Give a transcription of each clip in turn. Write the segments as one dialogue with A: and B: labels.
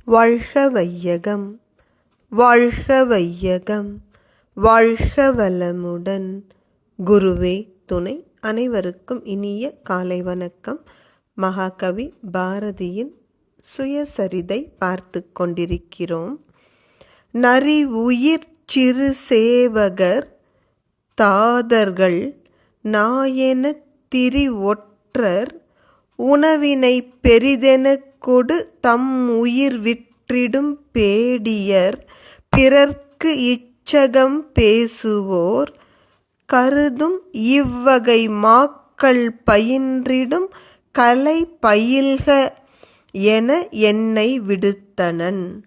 A: வாழ்க வையகம், வாழ்க வையகம், வாழ்க வளமுடன். குருவே துணை. அனைவருக்கும் இனிய காலை வணக்கம். மகாகவி பாரதியின் சுயசரிதை பார்த்து கொண்டிருக்கிறோம். நரி உயிர் சிறு சேவகர் தாதர்கள் நாயெனத் திரி ஒற்றர் உணவினை பெரிதெனக் கொடு தம் உயிர் விற்றிடும் பேடியர் பிறர்க்கு இச்சகம் பேசுவோர் கருதும் இவ்வகை மாக்கள் பயின்றிடும் கலை பயில்க என என்னை விடுத்தனன்.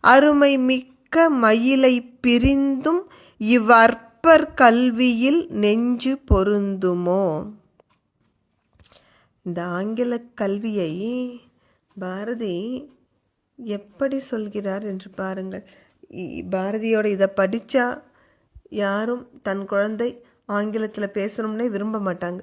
A: அருமை மிக்க மயிலை பிரிந்தும் இவ்வற்பர் கல்வியில் நெஞ்சு பொருந்துமோ? இந்த ஆங்கில கல்வியை பாரதி எப்படி சொல்கிறார் என்று பாருங்கள். பாரதியோட இதை படித்தா யாரும் தன் குழந்தை ஆங்கிலத்தில் பேசணும்னே விரும்ப மாட்டாங்க.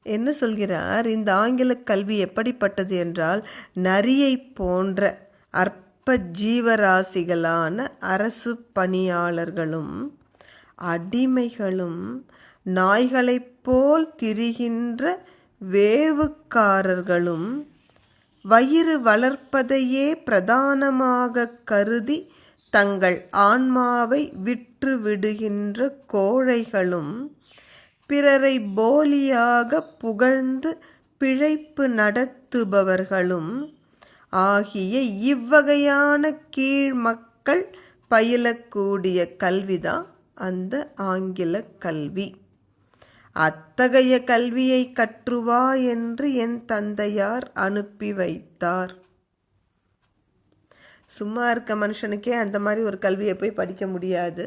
A: என்ன சொல்கிறார்? இந்த ஆங்கில கல்வி எப்படிப்பட்டது என்றால், நரியை போன்ற அற்ப ஜீவராசிகளான அரசு பணியாளர்களும் அடிமைகளும் நாய்களைப் போல் திரிகின்ற வேவுக்காரர்களும் வயிறு வளர்ப்பதையே பிரதானமாக கருதி தங்கள் ஆன்மாவை விற்று விடுகின்ற கோழைகளும் பிறரை போலியாக புகழ்ந்து பிழைப்பு நடத்துபவர்களும் ஆகிய இவ்வகையான கீழ் மக்கள் பயிலக்கூடிய கல்விதான் அந்த ஆங்கில கல்வி. அத்தகைய கல்வியை கற்றுவா என்று என் தந்தையார் அனுப்பி வைத்தார். சும்மா இருக்க மனுஷனுக்கே அந்த மாதிரி ஒரு கல்வியை போய் படிக்க முடியாது.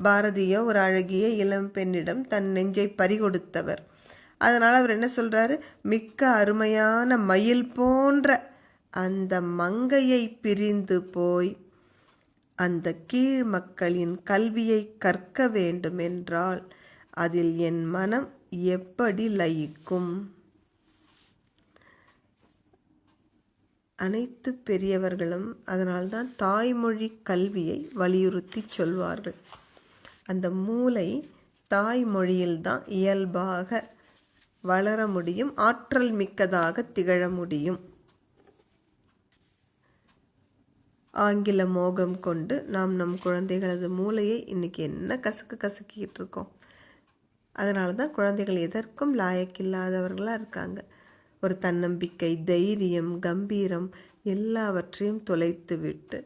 A: பாரதியோ ஒரு அழகிய இளம் பெண்ணிடம் தன் நெஞ்சை பறிகொடுத்தவர். அதனால் அவர் என்ன சொல்கிறாரு? மிக்க அருமையான மயில் போன்ற அந்த மங்கையை பிரிந்து போய் அந்த கீழ் மக்களின் கல்வியை கற்க வேண்டும் என்றால் அதில் என் மனம் எப்படி லயிக்கும்? அனைத்து பெரியவர்களும் அதனால்தான் தாய்மொழி கல்வியை வலியுறுத்தி சொல்வார்கள். அந்த மூளை தாய்மொழியில்தான் இயல்பாக வளர முடியும், ஆற்றல் மிக்கதாக திகழ முடியும். ஆங்கில மோகம் கொண்டு நாம் நம் குழந்தைகளது மூளையை இன்றைக்கி என்ன கசக்கிட்டு இருக்கோம். அதனால தான் குழந்தைகள் எதற்கும் லாயக்கில்லாதவர்களாக இருக்காங்க. ஒரு தன்னம்பிக்கை, தைரியம், கம்பீரம் எல்லாவற்றையும் தொலைத்து விட்டு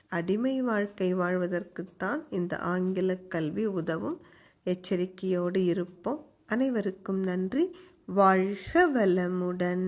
A: அடிமை வாழ்க்கை வாழ்வதற்குத்தான் இந்த ஆங்கில கல்வி உதவும். எச்சரிக்கையோடு இருப்போம். அனைவருக்கும் நன்றி. வாழ்க வளமுடன்.